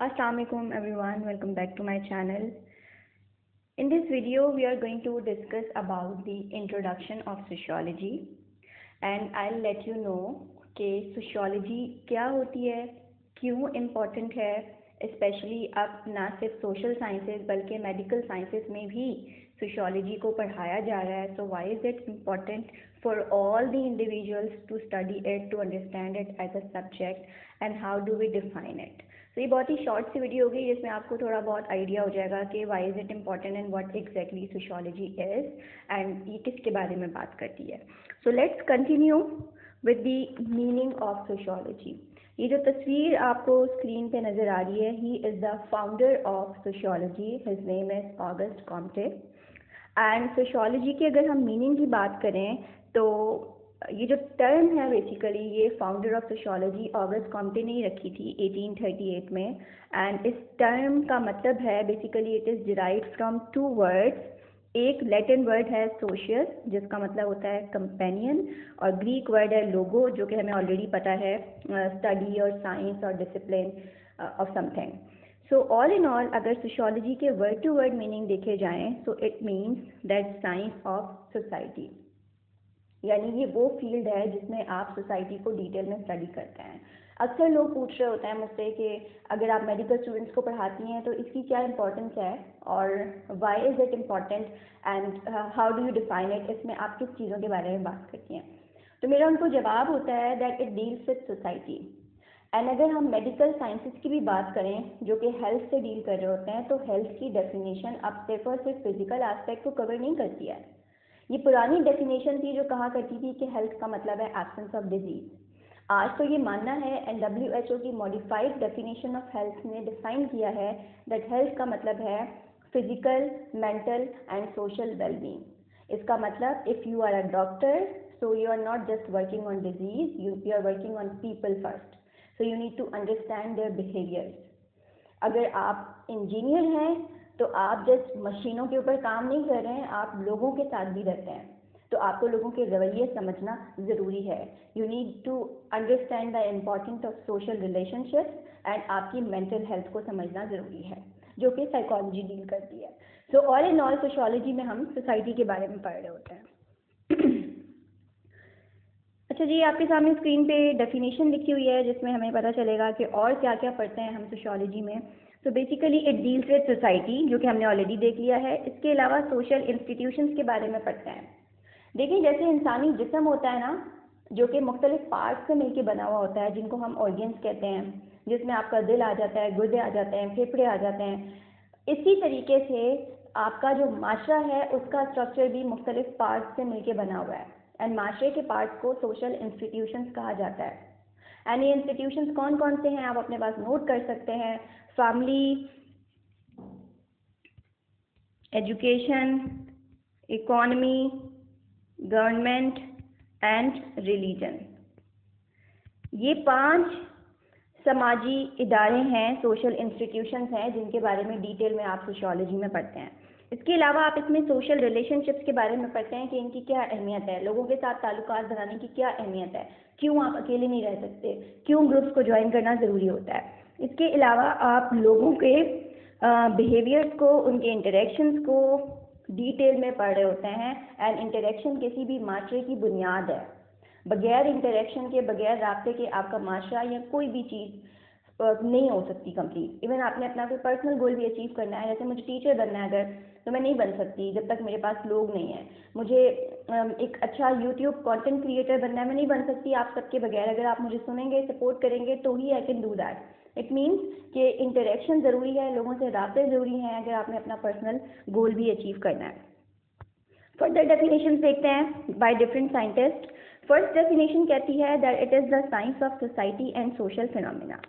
Assalamualaikum everyone, welcome back to my channel. In this video we are going to discuss about the introduction of sociology and I'll let you know कि sociology क्या होती है, क्यों important है, especially अब ना सिर्फ social sciences बल्कि medical sciences में भी sociology को पढ़ाया जा रहा है. So why is it important for all the individuals to study it, to understand it as a subject and how do we define it. तो ये बहुत ही शॉर्ट सी वीडियो होगी जिसमें आपको थोड़ा बहुत आइडिया हो जाएगा कि why is it important and what exactly sociology is and ये किसके बारे में बात करती है. So let's continue with the meaning of sociology. ये जो तस्वीर आपको स्क्रीन पे नज़र आ रही है, he is the founder of sociology, his name is August Comte. And sociology की अगर हम मीनिंग की बात करें तो ये जो टर्म है बेसिकली ये founder of sociology August Comte ने ही रखी थी 1838 में. एंड इस टर्म का मतलब है basically it is derived from two words. एक लैटिन वर्ड है सोशियस जिसका मतलब होता है कंपेनियन और ग्रीक वर्ड है लोगो जो कि हमें ऑलरेडी पता है स्टडी और साइंस और discipline of something. So all in all अगर सोशियोलॉजी के वर्ड टू वर्ड मीनिंग देखे जाएँ so it means that science of society, यानी ये वो फील्ड है जिसमें आप सोसाइटी को डिटेल में स्टडी करते हैं. अक्सर लोग पूछ रहे होते हैं मुझसे कि अगर आप मेडिकल स्टूडेंट्स को पढ़ाती हैं तो इसकी क्या इंपॉर्टेंस है और why is it important and how do you define it, इसमें आप किस चीज़ों के बारे में बात करती हैं. तो मेरा उनको जवाब होता है that it deals with society. And अगर हम मेडिकल साइंसेज की भी बात करें जो कि हेल्थ से डील कर रहे होते हैं तो हेल्थ की डेफिनेशन अब सिर्फ और सिर्फ फिजिकल एस्पेक्ट को कवर नहीं करती है. ये पुरानी डेफिनेशन थी जो कहा करती थी कि हेल्थ का मतलब है एब्सेंस ऑफ डिजीज. आज तो ये मानना है एंड WHO की मॉडिफाइड डेफिनेशन ऑफ हेल्थ ने डिफाइन किया है दैट हेल्थ का मतलब है physical, mental and social wellbeing. इसका मतलब if you are a doctor so you are not just working on disease, you are working on people first. So you need to understand their behaviours. अगर आप engineer हैं तो आप just मशीनों के ऊपर काम नहीं कर रहे हैं, आप लोगों के साथ भी रहते हैं. तो आपको लोगों के रवैये समझना ज़रूरी है. You need to understand the importance of social relationships and आपकी मेंटल हेल्थ को समझना ज़रूरी है जो कि साइकोलॉजी डील करती है. So all in all sociology में हम सोसाइटी के बारे में पढ़ रहे होते हैं. अच्छा जी, आपके सामने स्क्रीन पे डेफिनेशन लिखी हुई है जिसमें हमें पता चलेगा कि और क्या क्या पढ़ते हैं हम सोशियोलॉजी में. तो basically it deals with society जो कि हमने ऑलरेडी देख लिया है. इसके अलावा सोशल इंस्टीट्यूशंस के बारे में पढ़ते हैं. देखिए जैसे इंसानी जिस्म होता है ना जो कि मुख्तलिफ पार्ट्स से मिलकर बना हुआ होता है जिनको हम ऑर्गन्स कहते हैं, जिसमें आपका दिल आ जाता है, गुर्दे आ जाते हैं, फेफड़े आ जाते हैं. इसी तरीके से आपका जो माशरा है उसका स्ट्रक्चर भी मुख्तलिफ पार्ट्स से मिलकर बना हुआ है एंड माशरे के पार्ट्स को सोशल इंस्टीट्यूशंस कहा जाता है. एंड ये इंस्टीट्यूशंस कौन कौन से हैं आप अपने पास नोट कर सकते हैं. Family, education, economy, government and religion. ये 5 समाजी इदारे हैं, सोशल इंस्टीट्यूशंस हैं जिनके बारे में डिटेल में आप सोशियोलॉजी में पढ़ते हैं. इसके अलावा आप इसमें सोशल रिलेशनशिप्स के बारे में पढ़ते हैं कि इनकी क्या अहमियत है, लोगों के साथ ताल्लुकात बनाने की क्या अहमियत है, क्यों आप अकेले नहीं रह सकते, क्यों ग्रुप्स को ज्वाइन करना ज़रूरी होता है. इसके अलावा आप लोगों के बिहेवियर्स को, उनके इंटरेक्शंस को डिटेल में पढ़ रहे होते हैं. एंड इंटरेक्शन किसी भी माशरे की बुनियाद है. बगैर इंटरेक्शन के, बगैर राब्ते के आपका माशरा या कोई भी चीज़ नहीं हो सकती कंप्लीट. इवन आपने अपना कोई पर्सनल गोल भी अचीव करना है, जैसे मुझे टीचर बनना है अगर, तो मैं नहीं बन सकती जब तक मेरे पास लोग नहीं हैं. मुझे एक अच्छा यूट्यूब कंटेंट क्रिएटर बनना है, मैं नहीं बन सकती आप सबके बगैर. अगर आप मुझे सुनेंगे, सपोर्ट करेंगे तो ही I can do that. It means कि इंटरेक्शन ज़रूरी है, लोगों से राब्ते ज़रूरी हैं अगर आपने अपना पर्सनल गोल भी अचीव करना है. फर्दर डेफिनेशन देखते हैं by different scientist. First definition कहती है that it is the science of society and social phenomena.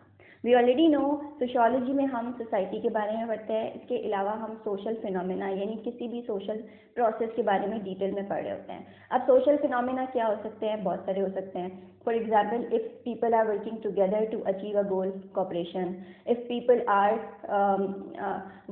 We already know sociology में हम सोसाइटी के बारे में पढ़ते हैं. इसके अलावा हम सोशल फिनोमिना यानी किसी भी सोशल प्रोसेस के बारे में डिटेल में पढ़ रहे होते हैं. अब सोशल फिनोमिना क्या हो सकते हैं, बहुत सारे हो सकते हैं. For example if people are working together to achieve a goal, cooperation. If people are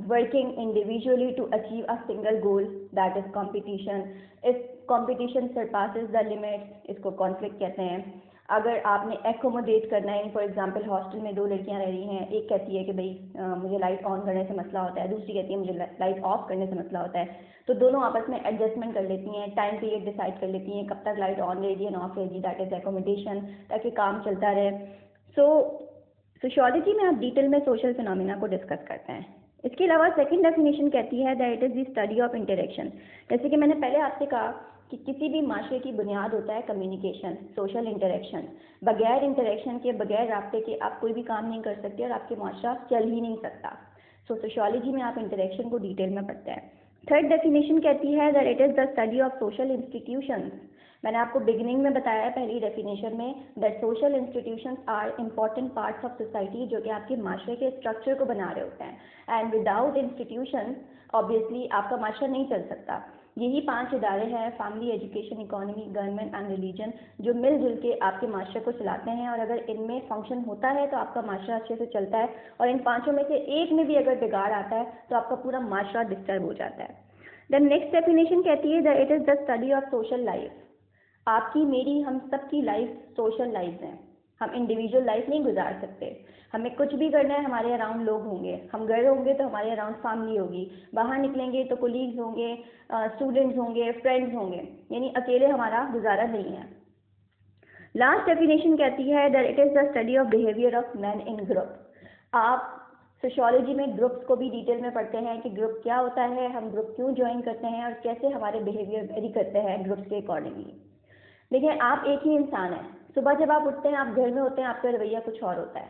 working individually to achieve a single goal, that is competition. If competition surpasses the limits, इसको कॉन्फ्लिक्ट कहते हैं. अगर आपने accommodate करना है, for example hostel में दो लड़कियां रह रही हैं, एक कहती है कि भाई मुझे लाइट ऑन करने से मसला होता है, दूसरी कहती है मुझे लाइट ऑफ करने से मसला होता है, तो दोनों आपस में एडजस्टमेंट कर लेती हैं, टाइम पीरियड डिसाइड कर लेती हैं कब तक लाइट ऑन रहेगी एंड ऑफ रहेगी, दैट इज़ एकोमोडेशन, ताकि काम चलता रहे। सो सोशियोलॉजी में आप डिटेल में सोशल फिनोमिना को डिस्कस करते हैं। इसके अलावा सेकंड डेफिनेशन कहती है that is the study of interaction. जैसे कि मैंने पहले आपसे कहा कि किसी भी माशरे की बुनियाद होता है कम्युनिकेशन, सोशल इंटरेक्शन। बगैर इंटरेक्शन के, बगैर राब्ते के आप कोई भी काम नहीं कर सकते और आपके माशरा चल ही नहीं सकता। सो सोशियोलॉजी में आप इंटरेक्शन को डिटेल में पढ़ते हैं। थर्ड डेफिनेशन कहती है that it is the study of social institutions. मैंने आपको बिगिनिंग में बताया है पहली डेफिनेशन में that social institutions are important parts of society, जो कि आपके माशरे के स्ट्रक्चर को बना रहे होते हैं। एंड विदाउट इंस्टीट्यूशंस ऑब्वियसली आपका माशरा नहीं चल सकता। यही 5 इदारे हैं, family, education, economy, government and religion, जो मिलजुल के आपके माशरे को चलाते हैं। और अगर इनमें फंक्शन होता है तो आपका माशरा अच्छे से चलता है, और इन 5 में से एक में भी अगर बिगाड़ आता है तो आपका पूरा माशरा डिस्टर्ब हो जाता है। देन नेक्स्ट डेफिनेशन कहती है that it is the study of social life. आपकी, मेरी, हम सब की लाइफ सोशल लाइफ हैं। हम इंडिविजुअल लाइफ नहीं गुजार सकते। हमें कुछ भी करना है, हमारे अराउंड लोग होंगे। हम घर होंगे तो हमारे अराउंड फैमिली होगी, बाहर निकलेंगे तो कोलीग्स होंगे, स्टूडेंट्स होंगे, फ्रेंड्स होंगे, यानी अकेले हमारा गुजारा नहीं है। लास्ट डेफिनेशन कहती है that it is the study of behaviour of man in group. आप सोशियोलॉजी में ग्रुप्स को भी डिटेल में पढ़ते हैं कि ग्रुप क्या होता है, हम ग्रुप क्यों ज्वाइन करते हैं और कैसे हमारे बिहेवियर वेरी करते हैं ग्रुप्स के अकॉर्डिंगली। देखिए, आप एक ही इंसान हैं। सुबह जब आप उठते हैं, आप घर में होते हैं, आपका रवैया कुछ और होता है।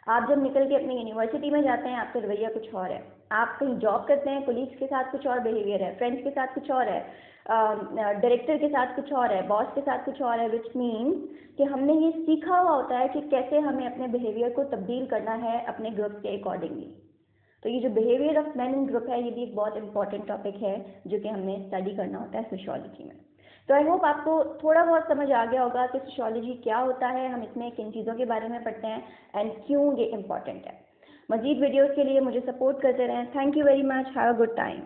आप जब निकल के अपनी यूनिवर्सिटी में जाते हैं, आपका रवैया कुछ और है। आप कहीं जॉब करते हैं, कोलीग्स के साथ कुछ और बिहेवियर है, फ्रेंड्स के साथ कुछ और है, डायरेक्टर के साथ कुछ और है, बॉस के साथ कुछ और है, विच मीन्स कि हमने ये सीखा हुआ होता है कि कैसे हमें अपने बिहेवियर को तब्दील करना है अपने ग्रुप के अकॉर्डिंगली। तो ये जो behaviour of man in group है, ये भी एक बहुत इंपॉर्टेंट टॉपिक है जो कि हमें स्टडी करना होता है सोशियोलॉजी में। तो आई होप आपको थोड़ा बहुत समझ आ गया होगा कि सोशियोलॉजी क्या होता है, हम इसमें किन चीज़ों के बारे में पढ़ते हैं एंड क्यों ये इम्पॉर्टेंट है। मज़ीद वीडियोज़ के लिए मुझे सपोर्ट करते रहें। Thank you very much, have a good time.